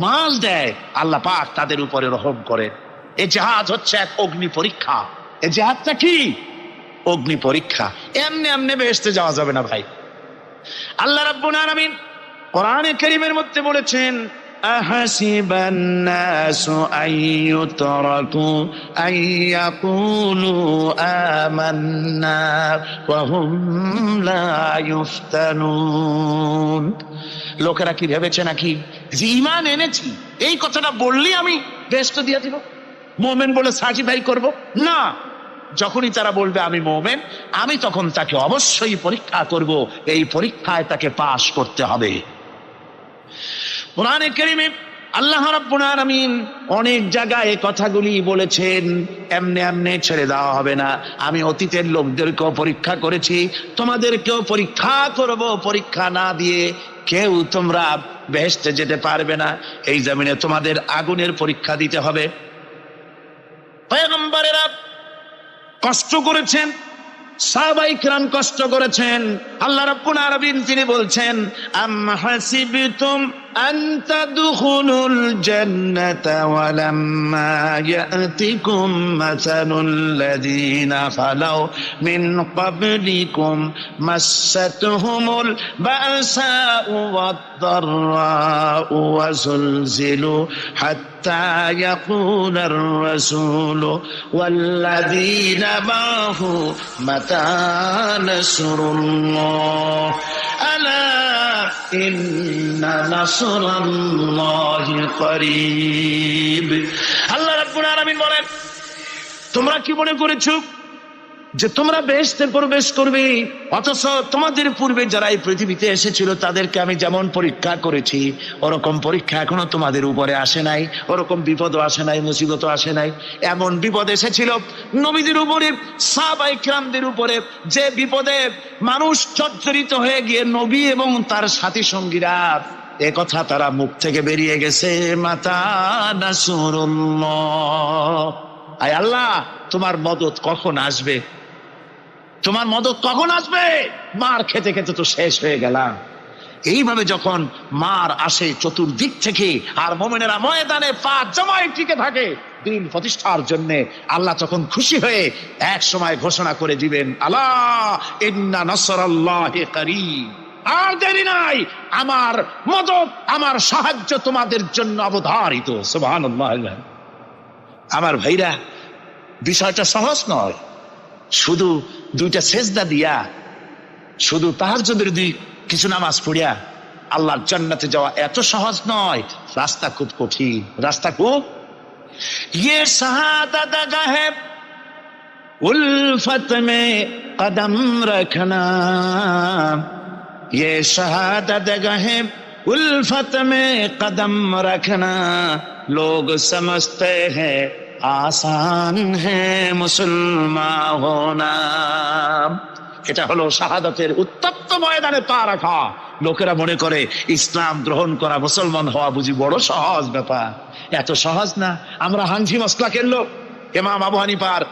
মাল দেয়, আল্লাহ পাক তাদের উপরে রহম করেন। এই জাহাজ হচ্ছে এক অগ্নি পরীক্ষা। এই জাহাজটা কি? অগ্নি পরীক্ষা। এমনি এমনি বেহেশতে যাওয়া যাবে না ভাই। আল্লাহ রাব্বুল আলামিন কোরআনে কারীমের মধ্যে বলেছেন, আহাসিবান নাসু আইয়ুতরাকু আইয়াকুলু আমান্না ওয়া হুম লা ইফতানুন। লোকেরা কি ভেবেছে নাকি যে ঈমান এনেছি এই কথাটা বললেই আমি বেহেশত দিয়ে দিব, মুমিন বলে সার্টিফাই করব? না, যখনই তারা বলবে আমি মুমিন, আমি তখন তাকে অবশ্যই পরীক্ষা করব। এই পরীক্ষায় তাকে পাশ করতে হবে। কোরআনে কারীমে আল্লাহ রাব্বুল আলামিন অনেক জায়গায় কথাগুলি বলেছেন, এমনি এমনি ছেড়ে দেওয়া হবে না। আমি অতীতের লোকদেরকেও পরীক্ষা করেছি, তোমাদেরকেও পরীক্ষা করব। পরীক্ষা না দিয়ে কেউ তোমরা বেহেশতে যেতে পারবে না। এই জমিনে তোমাদের আগুনের পরীক্ষা দিতে হবে। পয়গম্বরেরা কষ্ট করেছেন, সাহাবায়ে কিরাম কষ্ট করেছেন। আল্লাহ রাব্বুল আলামিন তিনি বলছেন, আম হাসিবতুম আন তাদখুলুল জান্নাতা ওয়া লাম্মা ইয়াতিকুম মাসালুল লাযীনা খালাউ মিন ক্বাবলিকুম মাসাতহুমুল বাসাউ ওয়াদ-দাররাউ ওয়া যুলজিলু হাত্তা ইয়াকুলার রাসূলু ওয়াল্লাযীনা মা'হু মাতা নাসরুল্লাহ আলা ইন্না নাসরাল্লাহি করিব। আল্লাহ রাব্বুল আলামিন বলেন, তোমরা কি মনে করেছো যে তোমরা বেহেশতে প্রবেশ করবে, অথচ তোমাদের পূর্বে যারা এই পৃথিবীতে এসেছিল তাদেরকে আমি যেমন পরীক্ষা করেছি ওরকম পরীক্ষা এখনো তোমাদের উপরে আসে নাই, ওরকম বিপদও আসে নাই, মুসিবতও আসে নাই। এমন বিপদ এসেছিল নবীদের উপরে, সাহাবায়ে কিরামদের উপরে, যে বিপদে মানুষ জর্জরিত হয়ে গিয়ে নবী এবং তার সাথী সঙ্গীরা এ কথা তারা মুখ থেকে বেরিয়ে গেছে, মাতা নাসরুল্লাহ, আয় আল্লাহ তোমার মদদ কখন আসবে, তোমার মদদ কখন আসবে? মার খেতে খেতে তো শেষ হয়ে গেলাম। এইভাবে যখন মার আসে চতুর্দিক থেকে আর মুমিনেরা ময়দানে পা জমায়ে টিকে থাকে দিন প্রতিষ্ঠার জন্য, আল্লাহ তখন খুশি হয়ে এক সময় ঘোষণা করে দিবেন, আলা ইন্না নাসরাল্লাহি করিব, আর দেরি নাই, আমার মদদ আমার সাহায্য তোমাদের জন্য অবধারিত। সুবহানাল্লাহ। আমার ভাইরা, বিষয়টা সহজ নয়। শুধু দুইটা সেজদা দিয়া, শুধু তাহাজ্জুদের কিছু নামাজ পড়িয়া আল্লাহর জান্নাতে যাওয়া এত সহজ নয়। রাস্তা খুব কঠিন, রাস্তা খুব। ये शहादत गाहे उल्फत में कदम रखना, ये शहादत गाहे उल्फत में कदम रखना, लोग समझते हैं आसान है मुसलमान होना। এটা হলো শাহাদাতের উত্তপ্ত ময়দানে পা রাখা। লোকেরা মনে করে ইসলাম গ্রহণ করা, মুসলমান হওয়া বুঝি বড় সহজ ব্যাপার। এত সহজ না। আমরা হানফি মাসলাকের লোক, ইমাম আবু হানিফার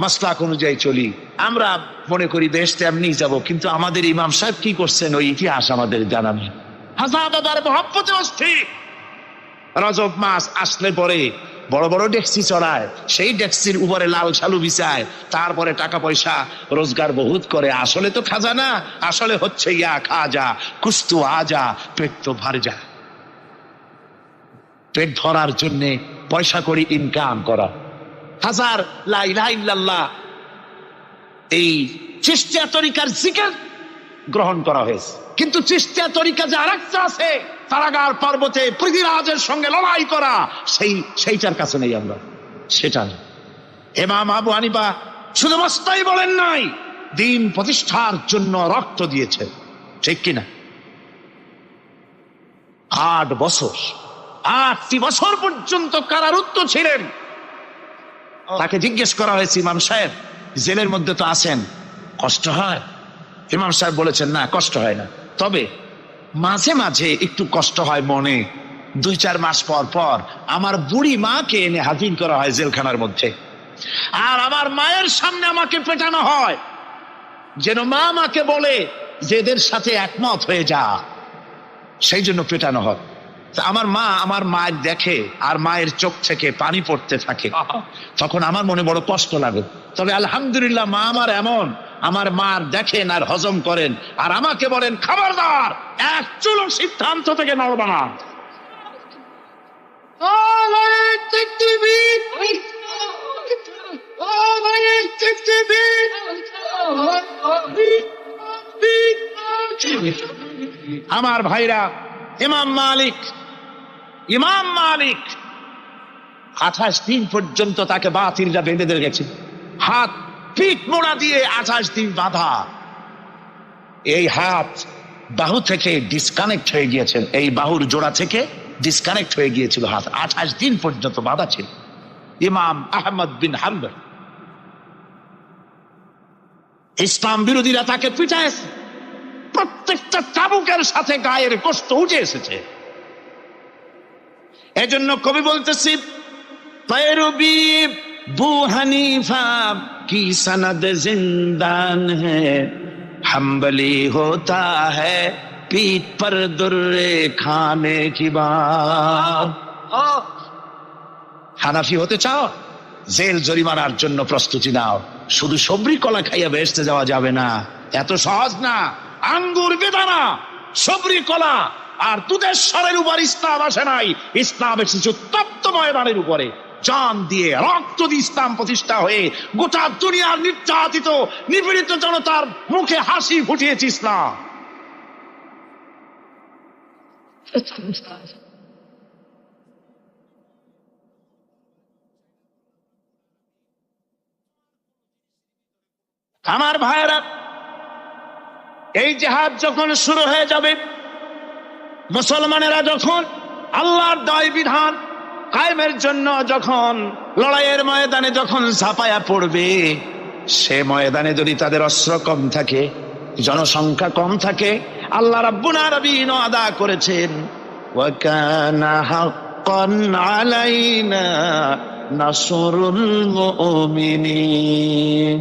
মাসলাক অনুযায়ী চলি। আমরা মনে করি বেহেশতে এমনি যাব, কিন্তু আমাদের ইমাম সাহেব কি করছেন ওই ইতিহাস আমাদের জানা নেই। হাজার মহব্বতে অস্থির। রজব মাস আসলে পরে বড় বড় ডেক্সি চড়ায়, সেই ডেক্সির উপরে লাল শালু বিছায়, তারপরে টাকা পয়সা রোজগার বহুত করে। আসলে তো খাজা না, আসলে হচ্ছে ইয়া খাজা কুস্তু আজা, পেট তো ভার যা। পেট ধরার জন্য পয়সা করে ইনকাম করা। হাজার লা ইলাহা ইল্লাল্লাহ এই চিশতিয়া তরিকার জিকির গ্রহণ করা হয়েছে, কিন্তু চিশতিয়া তরিকা যে আরেকটা আছে, তারাগার পর্বতে পৃথিবীরাজের সঙ্গে লড়াই করা, সেইটার কাছে নেই আমরা, সেটা না। ইমাম আবু হানিফা শুধু মস্তাই বলেন নাই, দিন প্রতিষ্ঠার জন্য রক্ত দিয়েছে, ঠিক কিনা? 8 বছর, 8টি বছর পর্যন্ত কারারুদ্ধ ছিলেন। তাকে জিজ্ঞেস করা হয়েছে, ইমাম সাহেব জেলের মধ্যে তো আছেন, কষ্ট হয়? ইমাম সাহেব বলেছেন, না কষ্ট হয় না, তবে মাঝে মাঝে একটু কষ্ট হয় মনে। 2-4 মাস পর পর আমার বুড়ি মাকে এনে হাজির করা হয় জেলখানার মধ্যে, আর আমার মায়ের সামনে আমাকে পেটানো হয়, যেন মা আমাকে বলে যে এদের সাথে একমত হয়ে যা, সেই জন্য পেটানো হয়। আমার মা আমার মায়ের দেখে আর মায়ের চোখ থেকে পানি পড়তে থাকে, তখন আমার মনে বড় কষ্ট লাগে। তবে আলহামদুলিল্লাহ মা আমার এমন, আমার মার দেখেন আর হজম করেন, আর আমাকে বলেন খবরদার এক চুলো সিদ্ধান্ত থেকে নড়বা না। আমার ভাইরা, ইমাম মালিক 28 দিন পর্যন্ত তাকে বাতিলরা বেঁধে রেখেছে, হাত পিঠ মোড়া দিয়ে 28 দিন বাঁধা। এই হাত বাহু থেকে ডিসকানেক্ট হয়ে গিয়েছেন, এই বাহুর জোড়া থেকে ডিসকানেক্ট হয়ে গিয়েছিল হাত, 28 দিন পর্যন্ত বাঁধা ছিল। ইমাম আহমদ বিন হাম্বল, ইসলাম বিরোধীরা তাকে পিটাইছে, প্রত্যেকটা চাবুকের সাথে গায়ের গোশত উঠে এসেছে। এজন্য কবি বলতেছি, पैरवी बू हनीफा की सनद जिंदान है, हम्बली होता है पीठ पर दुर्रे खाने की बात। হানাফি হতে চাও, জেল জরিমানার জন্য প্রস্তুতি নাও। শুধু সবরি কলা খাইয়া বেহেশতে যাওয়া যাবে না, এত সহজ না। আঙ্গুর বেদানা, সবরি কলা আর দুধের স্বরের উপর ইসলাম আসে নাই, ইসলাম এসেছে তপ্ত ময়দানের উপরে। জান দিয়ে রক্ত দিয়ে ইসলাম প্রতিষ্ঠা হয়ে গোটা দুনিয়ার নির্যাতিত নিপীড়িত জনতার মুখে হাসি ফুটিয়েছে ইসলাম। আমার ভাইয়েরা, এই জিহাদ যখন শুরু হয়ে যাবে, মুসলমানেরা যখন আল্লাহর দায় বিধান কায়েমের জন্য যখন লড়াইয়ের ময়দানে যখন ঝাঁপায়া পড়বে, সে ময়দানে যদি তাদের অস্ত্র কম থাকে, জনসংখ্যা কম থাকে, আল্লাহ রাব্বুল আলামিন ওয়াদা করেছেন, ওয়া কানা হাক্কান আলাইনা নাসরুল মুমিনিন।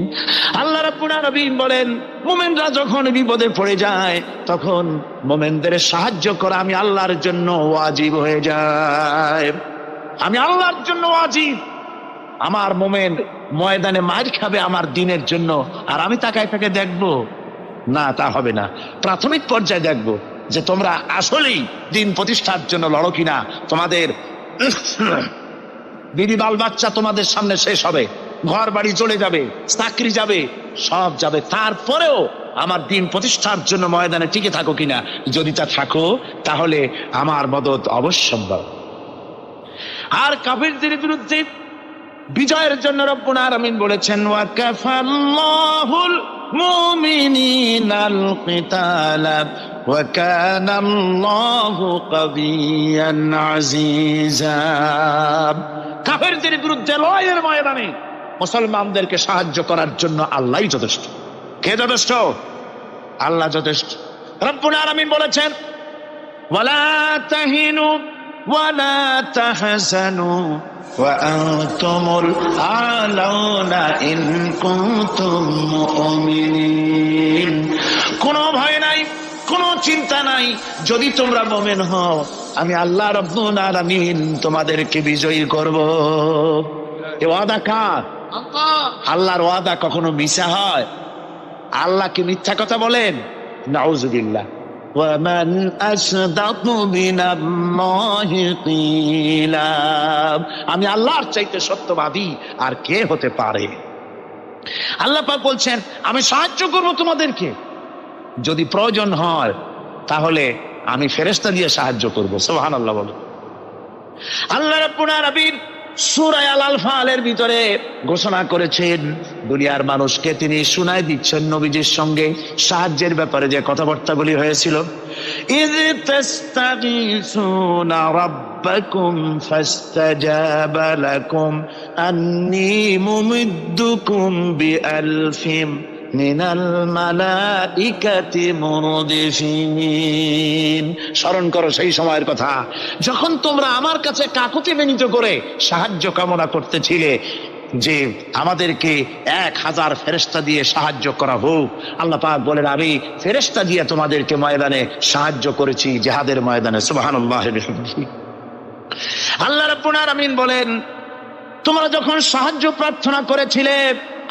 আল্লাহ রাব্বুল আলামিন বলেন, মুমিনরা যখন বিপদে পড়ে যায়, তখন মুমিনদের সাহায্য করা আমি আল্লাহর জন্য ওয়াজিব হয়ে যায়। আমি আল্লাহর জন্য ওয়াজিব। আমার মুমিন ময়দানে মার খাবে আমার দিনের জন্য, আর আমি তাকায় তাকে দেখবো না, তা হবে না। প্রাথমিক পর্যায়ে দেখবো যে তোমরা আসলেই দিন প্রতিষ্ঠার জন্য লড়ো কিনা। তোমাদের বিবি বাল বাচ্চা তোমাদের সামনে শেষ হবে, ঘর বাড়ি চলে যাবে, চাকরি যাবে, সব যাবে, তারপরেও আমার দিন প্রতিষ্ঠার জন্য ময়দানে টিকে থাকো কিনা। যদি তা থাকো, তাহলে আমার মদদ অবশ্যম্ভব। আর কাফিরদের বিরুদ্ধে বিজয়ের জন্য রব্বুল আলামিন বলেছেন, ওয়া কাফাল্লাহুল মুমিনিনাল কিতালা ওয়া কানাল্লাহু কাবিয়ান আজিজা। কাফিরদের বিরুদ্ধে লড়াইয়ের ময়দানে মুসলমানদেরকে সাহায্য করার জন্য আল্লাহই যথেষ্ট। কে যথেষ্ট? আল্লাহ যথেষ্ট। রব্বুল আলামিন বলেছেন, ওয়ালা তাহিনু ওয়ালা তাহজানু ওয়া আনতুমুল আলাউনা ইন কুনতুম মুমিনিন। কোনো ভয় নাই, কোনো চিন্তা নাই, যদি তোমরা মুমিন হও, আমি আল্লাহ রাব্বুল আলামিন তোমাদেরকে বিজয়ী করব। এ ওয়াদা কার? আল্লাহর ওয়াদা কখনো মিথ্যা হয়? আল্লাহ কি মিথ্যা কথা বলেন? নাউযুবিল্লাহ। وَمَنْ أَصْدَقُ مِنَ اللَّهِ قِيلًا। আমি আল্লাহর চাইতে সত্যবাদী আর কে হতে পারে? আল্লাহ পাক বলছেন, আমি সাহায্য করব তোমাদেরকে, যদি প্রয়োজন হয় তাহলে আমি ফেরেশতা দিয়ে সাহায্য করব। সুবহানাল্লাহ বলো। আল্লাহ রাব্বুল আলামিন সূরা আল-আনফালের ভিতরে ঘোষণা করেছেন, দুনিয়ার মানুষকে তিনি শুনায় দিচ্ছেন নবীজির সঙ্গে সাহায্যের ব্যাপারে যে কথাবার্তাগুলি হয়েছিল। ইয তাস্তাগীসুনা রাব্বাকুম ফাস্তাজাবা লাকুম আন্নী মুমিদ্দুকুম বিআলফিম মিনাল মালাইকাতি মুরদিফিন। স্মরণ করো সেই সময়ের কথা, যখন তোমরা আমার কাছে কাকুতি বিনীত করে সাহায্য কামনা করতেছিলে। যে আমাদেরকে 1000 ফেরেশতা দিয়ে সাহায্য করা হোক। আল্লাহ পাক বলেন, আমি ফেরেশতা দিয়ে তোমাদেরকে ময়দানে সাহায্য করেছি, জিহাদের ময়দানে। সুবহানাল্লাহ। আল্লাহ রাব্বুল আলামিন বলেন, তোমরা যখন সাহায্য প্রার্থনা করেছিলে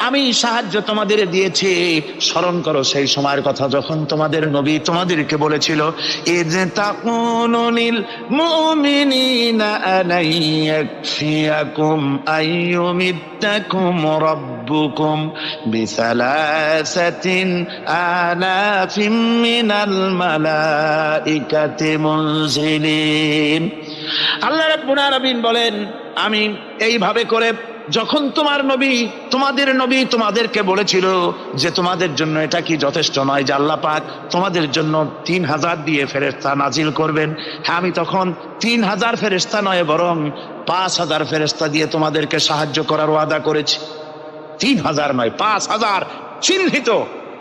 আমি সাহায্য তোমাদের দিয়েছি। স্মরণ করো সেই সময়ের কথা যখন তোমাদের নবী তোমাদেরকে বলেছিল, ইয তাকুলু লিল মুমিনিনা আলাইয়াকফিয়াকুম আইয়ুমিদ্দাকুম রাব্বুকুম বিসালাসাতিন আলাফিম মিনাল মালাইকাতি মুনজিলিন। আল্লাহ রাব্বুল আলামিন বলেন, আমি এইভাবে করে যখন তোমাদের নবী তোমাদেরকে বলেছিল যে তোমাদের জন্য এটা কি যথেষ্ট নয় যে আল্লাহ পাক তোমাদের জন্য 3000 দিয়ে ফেরেশতা নাজিল করবেন, হ্যাঁ আমি তখন 3000 ফেরেশতা নয় বরং 5000 ফেরেশতা দিয়ে তোমাদেরকে সাহায্য করার ওয়াদা করেছি। 3000 নয়, 5000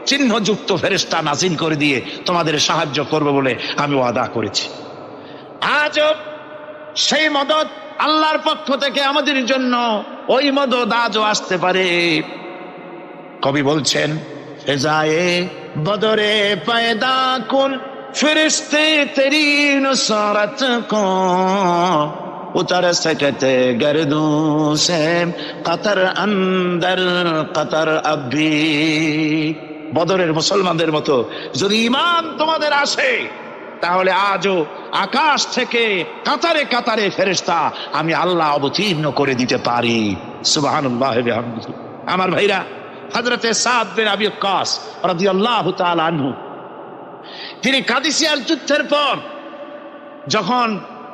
চিহ্নযুক্ত ফেরেশতা নাজিল করে দিয়ে তোমাদের সাহায্য করব বলে আমি ওয়াদা করেছি। আজও সেই মদদ আল্লাহর পক্ষ থেকে আমাদের জন্য ওই মদদ আজও আসতে পারে। কবি বলছেন, ফেজায়ে বদরে পয়দা কুন ফিরিস্তে তেরি নুসরত কো উতর সকতে গর্দু সে কতর অন্দর কতর আবি। বদরের মুসলমানদের মতো যদি ঈমান তোমাদের আসে তাহলে আজও আকাশ থেকে কাতারে কাতারে ফেরেশতা আমি আল্লাহ অবতীর্ণ করে দিতে পারি। সুবহানাল্লাহ ওয়া বিহামদিহি। আমার ভাইরা, হযরতে সাদ বিন আবি ওয়াক্কাস রাদিয়াল্লাহু তাআলা আনহু, তিনি কাদিসিয়ার যুদ্ধের পর যখন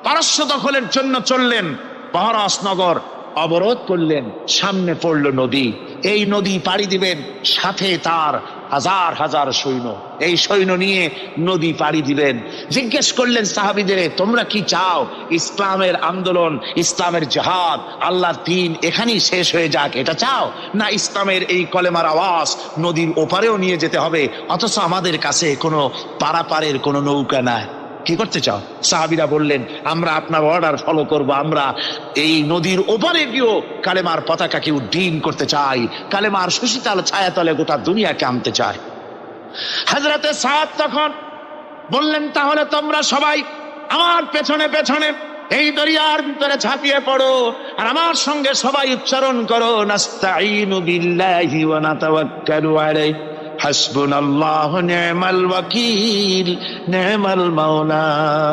পারস্য দখলের জন্য চললেন, বহরাস নগর অবরোধ করলেন, সামনে পড়ল নদী। এই নদী পাড়ি দিবেন, সাথে তার হাজার হাজার সৈন্য, এই সৈন্য নিয়ে নদী পাড়ি দিবেন। জিজ্ঞেস করলেন সাহাবীদের, তোমরা কি চাও ইসলামের আন্দোলন, ইসলামের জিহাদ, আল্লাহর দ্বীন এখানেই শেষ হয়ে যাক, এটা চাও, না ইসলামের এই কলেমার আওয়াজ নদীর ওপারেও নিয়ে যেতে হবে, অথচ আমাদের কাছে কোনো পারাপারের কোনো নৌকা নাই, কি করতে চাও? সাহাবীরা বললেন, আমরা আপনার অর্ডার ফলো করব, আমরা এই নদীর ওপারে গিয়েও কালেমার পতাকাকে উড্ডীন করতে চাই, কালেমার সুশীতল ছায়াতলে গোটা দুনিয়াকে আনতে চাই। হযরতে সাদ তখন বললেন, তাহলে তোমরা সবাই আমার পেছনে পেছনে এই দরিয়ার ভিতরে ঝাঁপিয়ে পড়ো, আর আমার সঙ্গে সবাই উচ্চারণ করো, নাস্তাঈনু বিল্লাহি ওয়া নাতাওয়াক্কালু আলাইহি হাসবুনাল্লাহু নি'মাল ওয়াকিল নি'মাল মাওলা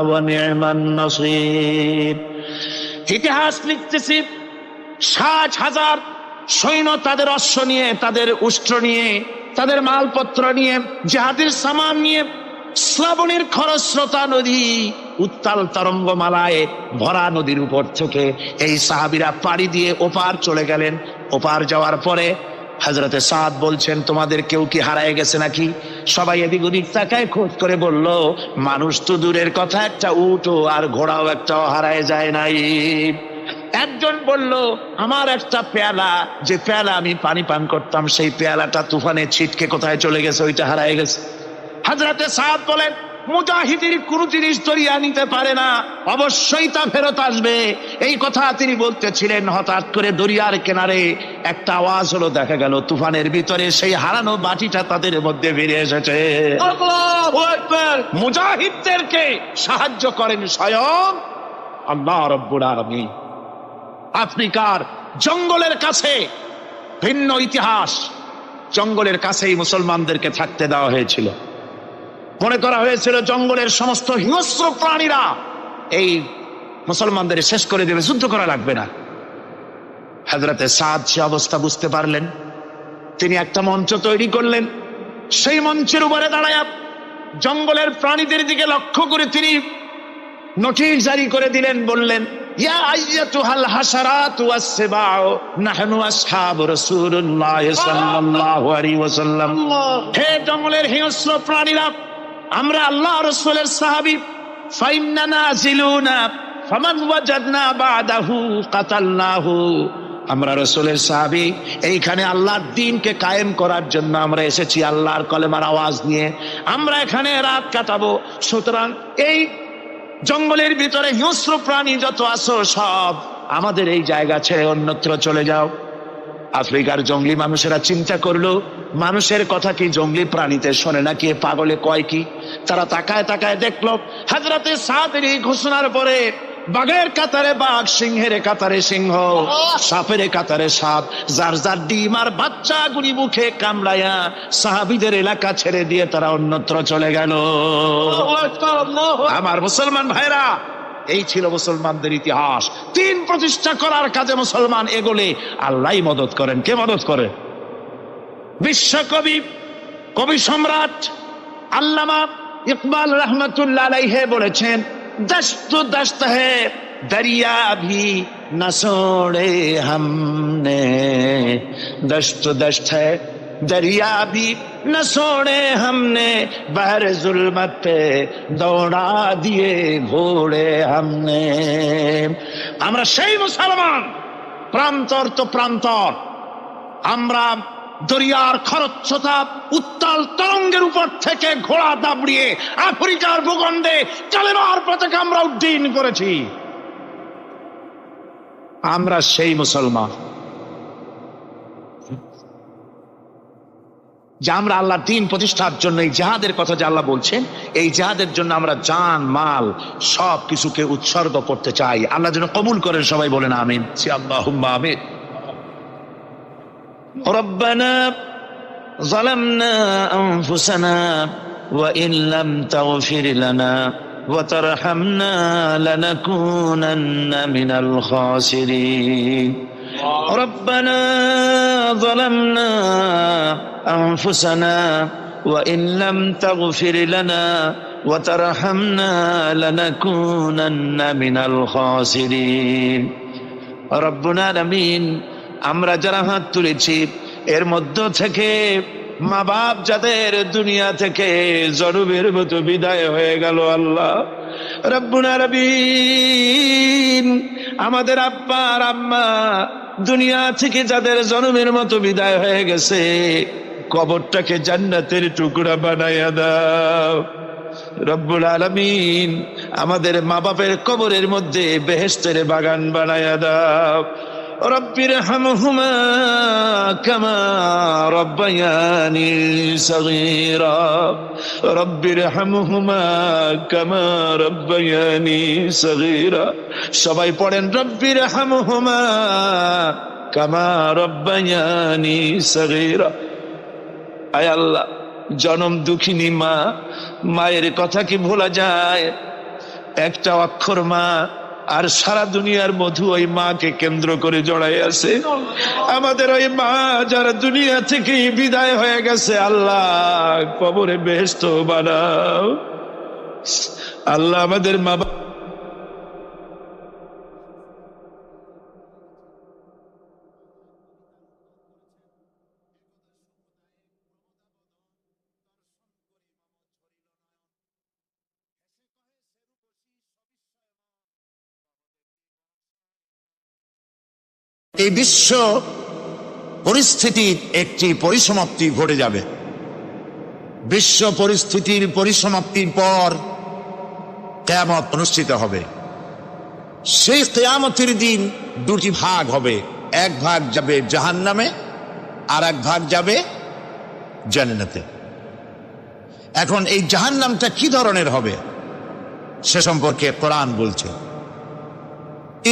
ওয়া নি'মান নাসির। ইতিহাস লিখতেছি, 60,000 সৈন্য তাদের অশ্ব নিয়ে, তাদের উষ্ট্র নিয়ে, তাদের মালপত্র নিয়ে, জিহাদের সামান নিয়ে শ্রাবণের খরস্রোতা নদী, উত্তাল তরঙ্গমালায় ভরা নদীর উপর থেকে এই সাহাবীরা পাড়ি দিয়ে ওপার চলে গেলেন। ওপার যাওয়ার পরে হযরতে সাদ বলছেন, তোমাদের কেউ কি হারায় গেছে নাকি? সবাই এদিক ওদিক তাকায়, খোঁজ করে বলল, মানুষ তো দূরের কথা, একটা উট আর ঘোড়াও একটাও হারায় যায় নাই। একজন বলল, আমার একটা পেয়ালা, যে পেয়ালা আমি পানি পান করতাম, সেই পেয়ালাটা তুফানে ছিটকে কোথায় চলে গেছে, ওইটা হারায় গেছে। হযরতে সাদ বলেন, মুজাহিদের কোন জিনিস দরিয়া নিতে পারে না, অবশ্যই তা ফেরত আসবে। এই কথা তিনি বলতেছিলেন, হঠাৎ করে দরিয়ার কিনারে একটা আওয়াজ হলো, দেখা গেল তুফানের ভিতরে সেই হারানো বাটিটা তাদের মধ্যে বেরিয়ে এসেছে। আল্লাহু আকবার! মুজাহিদদেরকে সাহায্য করেন স্বয়ং আল্লাহ রাব্বুল আলামিন। আফ্রিকার জঙ্গলের কাছে, ভিন্ন ইতিহাস, জঙ্গলের কাছেই মুসলমানদেরকে থাকতে দেওয়া হয়েছিল। মনে করা হয়েছিল জঙ্গলের সমস্ত হিংস্র প্রাণীরা এই মুসলমানদের শেষ করে দেবে, যুদ্ধ করা লাগবে না। হযরতে সাদ সে অবস্থা বুঝতে পারলেন, তিনি একটা মঞ্চ তৈরি করলেন। সেই মঞ্চের উপরে দাঁড়ায় জঙ্গলের প্রাণীদের দিকে লক্ষ্য করে তিনি নোটিশ জারি করে দিলেন, বললেন, ইয়া আইয়াতুহাল হাশারাতু ওয়াস-সিবাউ নাহনু আসহাবু রাসূলুল্লাহ সাল্লাল্লাহু আলাইহি ওয়াসাল্লাম। হে জঙ্গলের হিংস্র প্রাণীরা, আমরা আল্লাহ রাসূলের সাহাবী, ফাইন্না নাজিলুনা ফামান ওয়াজাদনা বাদাহু কাতালনাহু। আমরা রাসূলের সাহাবী, এইখানে আল্লাহর দ্বীনকে কায়েম করার জন্য আমরা এসেছি, আল্লাহর কলেমার আওয়াজ নিয়ে আমরা এখানে রাত কাটাবো। সুতরাং এই জঙ্গলের ভিতরে হিংস্র প্রাণী যত আছো, সব আমাদের এই জায়গা ছেড়ে অন্যত্র চলে যাও। আফ্রিকার জঙ্গলি মানুষেরা চিন্তা করলো, মানুষের কথা কি জঙ্গলি প্রাণীতে শোনে নাকি, পাগলে কয় কি? তারা তাকায় তাকায় দেখলো হযরতে সাদের এই ঘোষণার পরে বাঘের কাতারে বাঘ, সিংহের কাতারে সিংহ, সাপের কাতারে সাপ, যার যার ডিম আর বাচ্চা গুলি মুখে কামড়ায়া সাহাবীদের এলাকা ছেড়ে দিয়ে তারা অন্যত্র চলে গেল। আমার মুসলমান ভাইরা, এই ছিল মুসলমানদের ইতিহাস। দিন প্রতিষ্ঠা করার কাজে মুসলমান এগোলে আল্লাহই মদত করেন। কে মদত করে? বিশ্বকবি, কবি সম্রাট আল্লামা ইকবাল রহমতুল্লাহ আলাইহি বলেছেন, दश्त दश्त है दरिया भी न छोड़े हमने, दश्त दश्त है दरिया भी न छोड़े हमने, बहर जुल्मत पे दौड़ा दिए घोड़े हमने। আমরা সেই মুসলমান, প্রান্তর তো প্রান্তর, আমরা দরিয়ার খরচ্ছতা উত্তাল তরঙ্গের উপর থেকে ঘোড়া দাবড়িয়ে আফ্রিকার ভূখণ্ডে কালেমার পতাকা আমরা উড্ডীন করেছি। আমরা সেই মুসলমান যে আমরা আল্লাহর দ্বীন প্রতিষ্ঠার জন্য এই জিহাদের কথা যে আল্লাহ বলছেন, এই জিহাদের জন্য আমরা জান মাল সব কিছুকে উৎসর্গ করতে চাই। আল্লাহ যেন কবুল করেন। সবাই বলেন আমিন। আল্লাহুম্মা আমিন। ربنا ظلمنا أنفسنا وإن لم تغفر لنا وترحمنا لنكونن من الخاسرين ربنا ظلمنا أنفسنا وإن لم تغفر لنا وترحمنا لنكونن من الخاسرين رب العالمين আমরা যারা হাত তুলেছি এর মধ্য থেকে মা বাপ যাদের দুনিয়া থেকে জনমের মতো বিদায় হয়ে গেল, আল্লাহ রব্বুল আলামিন আমাদের আব্বা আর আম্মা দুনিয়া থেকে যাদের জনমের মতো বিদায় হয়ে গেছে, কবরটাকে জান্নাতের টুকরা বানাইয়া দাও রব্বুল আলামিন। আমাদের মা বাপের কবরের মধ্যে বেহেশতের বাগান বানাইয়া দাও। রব্বির হামহুমা কামা রব্বায়ানি সগীরা, রব্বির হামহুমা কামা রব্বায়ানি সগীরা। সবাই পড়েন রব্বির হামহুমা কামা রব্বায়ানি সগীরা। আয় আল্লাহ, জনম দুঃখিনী মা, মায়ের কথা কি ভোলা যায়? একটা অক্ষর মা, আর সারা দুনিয়ার মধু ওই মাকে কেন্দ্র করে জড়াই আছে। আমাদের ওই মা যারা দুনিয়া থেকে বিদায় হয়ে গেছে, আল্লাহ কবরে বেহেশত বানাও। আল্লাহ আমাদের মা এই বিশ্ব পরিস্থিতির একটি পরিসমাপ্তি ঘটে যাবে। বিশ্ব পরিস্থিতির পরিসমাপ্তির পর কিয়ামত অনুষ্ঠিত হবে। সেই কিয়ামতের দিন দুটি ভাগ হবে, এক ভাগ যাবে জাহান্নামে আর এক ভাগ যাবে জান্নাতে। এখন এই জাহান্নামটা কি ধরনের হবে সে সম্পর্কে কোরআন বলছে,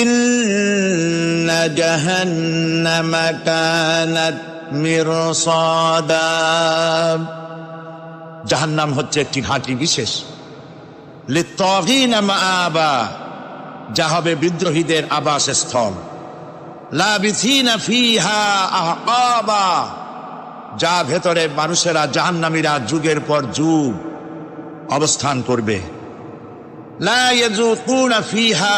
ইন্না জাহান্নামা কানাত মিরসাদা। জাহান্নাম হচ্ছে একটি ঘাঁটি বিশেষ, লিত্তাগীনা মাআবা, যা হবে বিদ্রোহীদের আবাসস্থল, লাবিথিনা ফিহা আহকাবা, যা ভেতরে মানুষেরা জাহান্নামীরা যুগের পর যুগ অবস্থান করবে। লা ইয়াযুকুনা ফিহা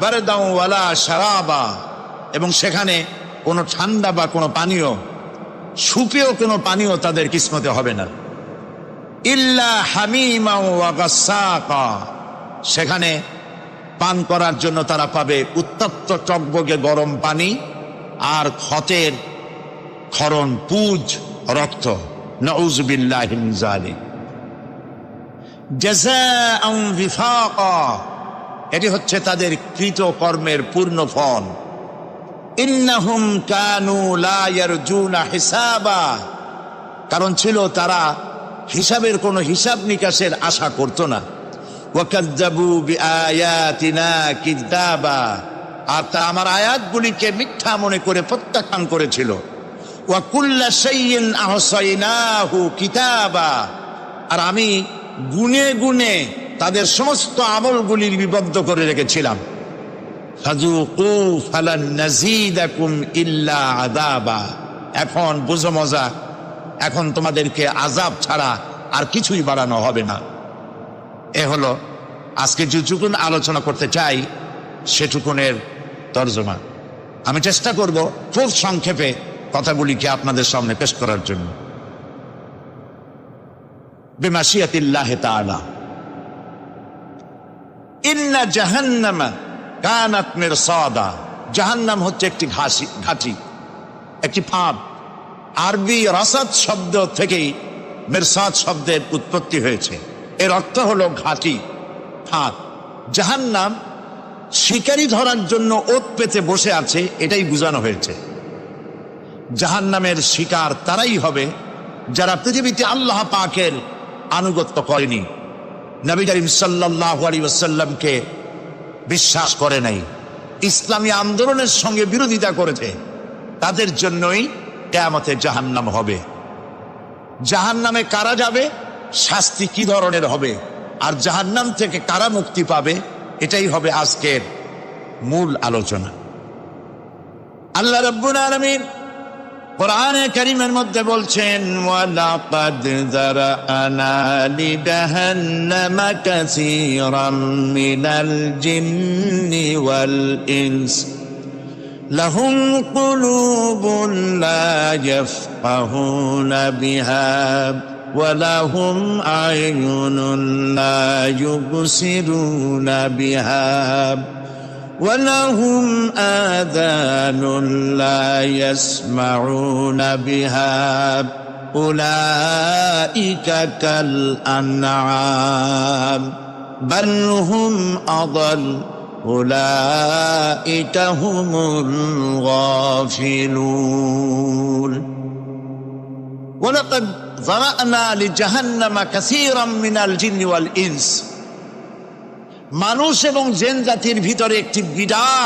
বারদান ওয়ালা শারাবা, এবং সেখানে কোনো ঠান্ডা বা কোনো পানীয়, সুপেয় কোনো পানীয় তাদের কিসমতে হবে না। ইল্লা হামিমা ওয়া গাসসাকা, সেখানে পান করার জন্য তারা পাবে উত্তপ্ত টকবগে গরম পানি আর ক্ষতের ক্ষরণ পুজ রক্ত। নাউযু বিল্লাহি মিন যালিক। জাযাআন বিফাকা, এটি হচ্ছে তাদের কৃত কর্মের পূর্ণ ফল। ইন্নাহুম কানু লা ইয়ারজুনা হিসাবা, কারণ ছিল তারা হিসাবের কোনো হিসাব নিকাশের আশা করত না। ওয়াকাযযাবু বিআয়াতিনা কিযাবা, আর তা আমার আয়াতগুলিকে মিথ্যা মনে করে প্রত্যাখ্যান করেছিল। ওয়া কুল্লা শাইইন আহসাইনাহু কিতাবা, আর আমি গুনে গুনে তাদের সমস্ত আমলগুলি লিপিবদ্ধ করে রেখেছিলাম। ফাযুকু ফালান নাযীদাকুম ইল্লা আযাবা, এখন বুঝো মজা, এখন তোমাদেরকে আযাব ছাড়া আর কিছুই বাড়ানো হবে না। এ হলো আজকে যেটুকুন আলোচনা করতে চাই সেটুকুনের তর্জমা। আমি চেষ্টা করব খুব সংক্ষেপে কথাগুলিকে আপনাদের সামনে পেশ করার জন্য। বিমাশিয়াতিল্লাহি তাআলা। ইন্না জাহান্নামা কানাত মিরসাদা, জাহান্নাম হচ্ছে একটি ঘাঁটি, একটি ফাঁদ। আরবি রাসাদ শব্দ থেকেই মিরসাদ শব্দের উৎপত্তি হয়েছে। এর অর্থ হলো ঘাঁটি, ফাঁদ। জাহান্নাম শিকারি ধরার জন্য ওত পেতে বসে আছে, এটাই বোঝানো হয়েছে। জাহান্নামের শিকার তারাই হবে যারা পৃথিবীতে আল্লাহ পাকের আনুগত্য করেনি, নবী করিম সাল্লাল্লাহু আলাইহি ওয়াসাল্লামকে বিশ্বাস করে নাই, ইসলামী আন্দোলনের সঙ্গে বিরোধিতা করেছে, তাদের জন্যই কিয়ামতে জাহান্নাম হবে। জাহান্নামে কারা যাবে, শাস্তি কি ধরনের হবে, আর জাহান্নাম থেকে কারা মুক্তি পাবে, এটাই হবে আজকের মূল আলোচনা। আল্লাহ রাব্বুল আলামিন কোরআনে কারীমের মধ্যে বলছেন, ওয়ালাকাদ যারানা লিজাহান্নামা কাসীরাম মিনাল জিন্নি ওয়াল ইনস লাহুম কুলুবুন লা ইয়াফকাহুনা বিহা ওয়া লাহুম আ'য়ুনুন লা ইউবসিরুনা বিহা ولهم آذان لا يسمعون بها أولئك كالأنعام بل هم أضل أولئك هم الغافلون ولقد ذرأنا لجهنم كثيرا من الجن والإنس, মানুষ এবং জিন জাতির ভিতরে একটি বিরাট